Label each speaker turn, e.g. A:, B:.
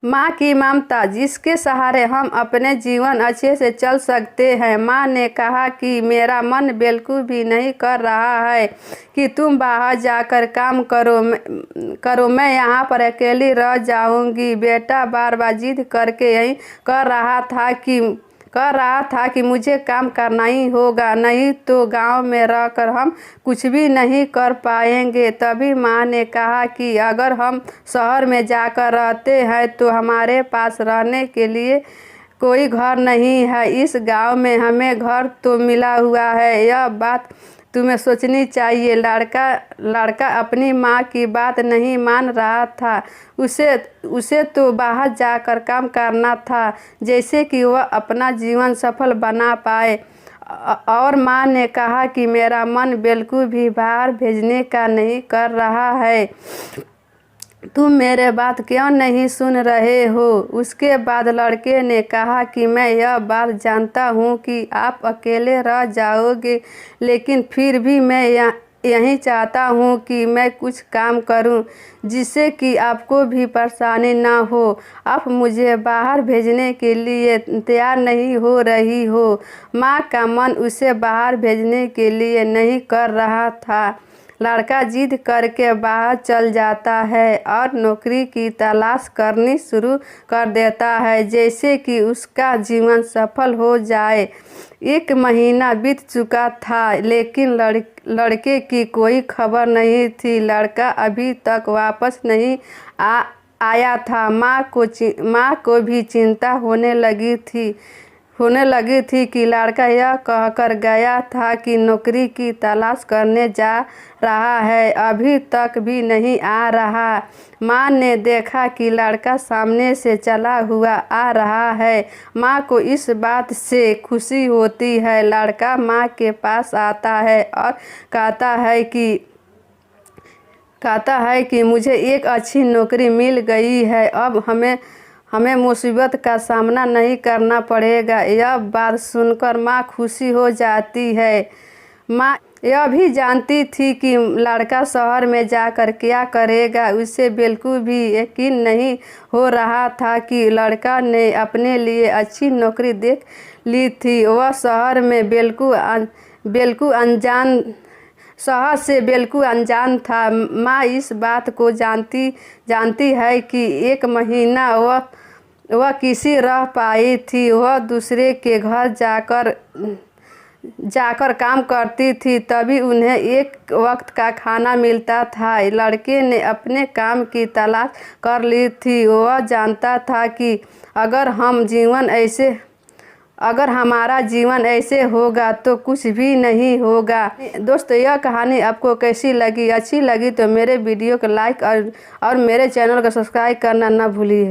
A: माँ की ममता, जिसके सहारे हम अपने जीवन अच्छे से चल सकते हैं। माँ ने कहा कि मेरा मन बिल्कुल भी नहीं कर रहा है कि तुम बाहर जाकर काम करो, मैं यहाँ पर अकेली रह जाऊँगी। बेटा बार बार जिद करके यही कह रहा था कि मुझे काम करना ही होगा, नहीं तो गांव में रहकर हम कुछ भी नहीं कर पाएंगे। तभी माँ ने कहा कि अगर हम शहर में जाकर रहते हैं तो हमारे पास रहने के लिए कोई घर नहीं है। इस गांव में हमें घर तो मिला हुआ है, यह बात तुम्हें सोचनी चाहिए। लड़का अपनी माँ की बात नहीं मान रहा था। उसे तो बाहर जाकर काम करना था, जैसे कि वह अपना जीवन सफल बना पाए। और माँ ने कहा कि मेरा मन बिल्कुल भी बाहर भेजने का नहीं कर रहा है, तुम मेरे बात क्यों नहीं सुन रहे हो। उसके बाद लड़के ने कहा कि मैं यह बात जानता हूँ कि आप अकेले रह जाओगे, लेकिन फिर भी मैं यही चाहता हूँ कि मैं कुछ काम करूँ जिससे कि आपको भी परेशानी ना हो। आप मुझे बाहर भेजने के लिए तैयार नहीं हो रही हो। माँ का मन उसे बाहर भेजने के लिए नहीं कर रहा था। लड़का जिद करके बाहर चल जाता है और नौकरी की तलाश करनी शुरू कर देता है, जैसे कि उसका जीवन सफल हो जाए। 1 महीना बीत चुका था, लेकिन लड़के की कोई खबर नहीं थी। लड़का अभी तक वापस नहीं आया था। माँ को भी चिंता होने लगी थी कि लड़का यह कहकर गया था कि नौकरी की तलाश करने जा रहा है, अभी तक भी नहीं आ रहा। माँ ने देखा कि लड़का सामने से चला हुआ आ रहा है। माँ को इस बात से खुशी होती है। लड़का माँ के पास आता है और कहता है कि मुझे एक अच्छी नौकरी मिल गई है, अब हमें मुसीबत का सामना नहीं करना पड़ेगा। यह बात सुनकर माँ खुशी हो जाती है। माँ यह भी जानती थी कि लड़का शहर में जाकर क्या करेगा। उसे बिल्कुल भी यकीन नहीं हो रहा था कि लड़का ने अपने लिए अच्छी नौकरी देख ली थी। वह शहर से बिल्कुल अनजान था। माँ इस बात को जानती है कि 1 महीना वह किसी रह पाई थी। वह दूसरे के घर जाकर काम करती थी, तभी उन्हें एक वक्त का खाना मिलता था। लड़के ने अपने काम की तलाश कर ली थी। वह जानता था कि अगर हमारा जीवन ऐसे होगा तो कुछ भी नहीं होगा। दोस्तों, यह कहानी आपको कैसी लगी? अच्छी लगी तो मेरे वीडियो को लाइक और मेरे चैनल को सब्सक्राइब करना ना भूलिए।